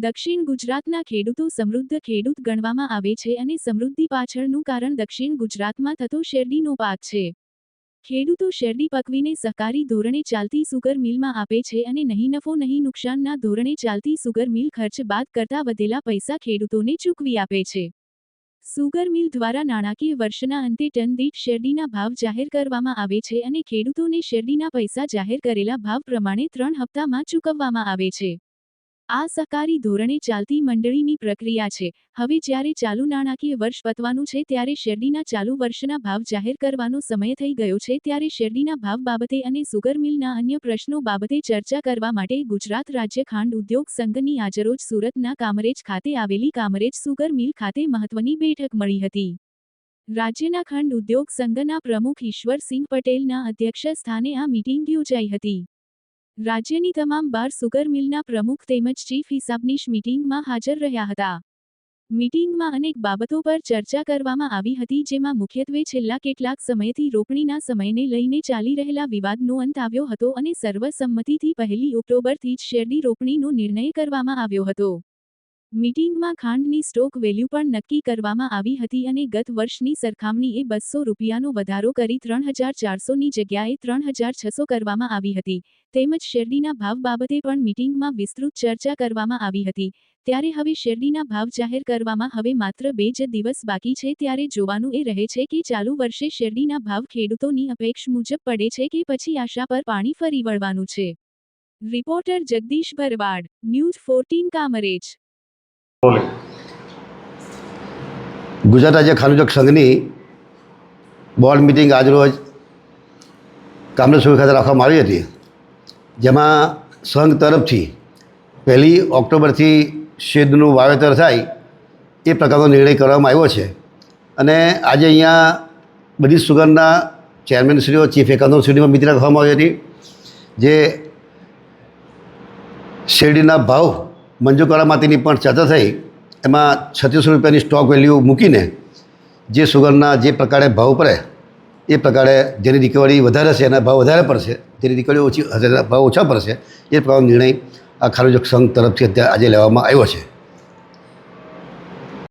દક્ષિણ ગુજરાતના ખેડૂતો સમૃદ્ધ ખેડૂત ગણવામાં આવે છે અને સમૃદ્ધિ પાછળનું કારણ દક્ષિણ ગુજરાતમાં થતો શેરડીનો પાક છે. ખેડૂતો શેરડી પકવીને સહકારી ધોરણે ચાલતી સુગર મિલમાં આપે છે અને નહીં નફો નહીં નુકસાનના ધોરણે ચાલતી સુગર મિલ ખર્ચ બાદ કરતા વધેલા પૈસા ખેડૂતોને ચૂકવી આપે છે. સુગર મિલ દ્વારા નાણાકીય વર્ષના અંતે ટન દીઠ શેરડીના ભાવ જાહેર કરવામાં આવે છે અને ખેડૂતોને શેરડીના પૈસા જાહેર કરેલા ભાવ પ્રમાણે 3 હપ્તામાં ચૂકવવામાં આવે છે. આ સહકારી ધોરણે ચાલતી મંડળીની પ્રક્રિયા છે. હવે જ્યારે ચાલુ નાણાકીય વર્ષ પતવાનું છે ત્યારે શેરડીના ચાલુ વર્ષના ભાવ જાહેર કરવાનો સમય થઈ ગયો છે ત્યારે શેરડીના ભાવ બાબતે અને સુગર મિલના અન્ય પ્રશ્નો બાબતે ચર્ચા કરવા માટે ગુજરાત રાજ્ય ખાંડ ઉદ્યોગ સંઘની આજરોજ સુરતના કામરેજ ખાતે આવેલી કામરેજ સુગર મિલ ખાતે મહત્વની બેઠક મળી હતી. રાજ્યના ખંડ ઉદ્યોગ સંઘના પ્રમુખ ઈશ્વરસિંહ પટેલના અધ્યક્ષ સ્થાને આ મીટિંગ યોજાઈ હતી. રાજ્યની તમામ 12 સુગર મિલના પ્રમુખ તેમજ ચીફ હિસાબનીશ મીટિંગમાં હાજર રહ્યા હતા. મીટિંગમાં અનેક બાબતો પર ચર્ચા કરવામાં આવી હતી જેમાં મુખ્યત્વે છેલ્લા કેટલાક સમયથી રોપણીના સમયને લઈને ચાલી રહેલા વિવાદનો અંત આવ્યો હતો અને સર્વસંમતિથી 1 ઓક્ટોબરથી જ શેરડી રોપણીનો નિર્ણય કરવામાં આવ્યો હતો. મીટિંગમાં ખાંડની સ્ટોક વેલ્યુ પણ નક્કી કરવામાં આવી હતી અને ગત વર્ષની સરખામણીએ ₹200નો વધારો કરી 3400ની જગ્યાએ 3600 કરવામાં આવી હતી. તેમજ શેરડીના ભાવ બાબતે પણ મીટિંગમાં વિસ્તૃત ચર્ચા કરવામાં આવી હતી. ત્યારે હવે શેરડીના ભાવ જાહેર કરવામાં હવે માત્ર 2 જ દિવસ બાકી છે ત્યારે જોવાનું એ રહે છે કે ચાલુ વર્ષે શેરડીના ભાવ ખેડૂતોની અપેક્ષા મુજબ પડે છે કે પછી આશા પર પાણી ફરી વળવાનું છે. રિપોર્ટર જગદીશ ભરવાડ, ન્યૂઝ 14 કામરેજ. ગુજરાત રાજ્ય ખાંડ ઉદ્યોગ સંઘની બોર્ડ મિટિંગ આજરોજ કામરેજ સુરત ખાતે રાખવામાં આવી હતી, જેમાં સંઘ તરફથી 1 ઓક્ટોબરથી શેરડીનું વાવેતર થાય એ પ્રકારનો નિર્ણય કરવામાં આવ્યો છે. અને આજે અહીંયા બધી સુગરના ચેરમેનશ્રીઓ, ચીફ એકાઉન્ટન્ટશ્રીઓની મિટિંગ રાખવામાં આવી હતી, જે શેરડીના ભાવ મંજૂર કરવા માટેની પણ ચર્ચા થઈ. એમાં ₹3600ની સ્ટોક વેલ્યુ મૂકીને જે સુગરના જે પ્રકારે ભાવ પડે એ પ્રકારે જેની રિકવરી વધારે છે એના ભાવ વધારે પડશે, જેની રિકવરી ઓછી હશે ભાવ ઓછા પડશે, એ પ્રકારનો નિર્ણય આ ખાંડ ઉદ્યોગ સંઘ તરફથી આજે લેવામાં આવ્યો છે.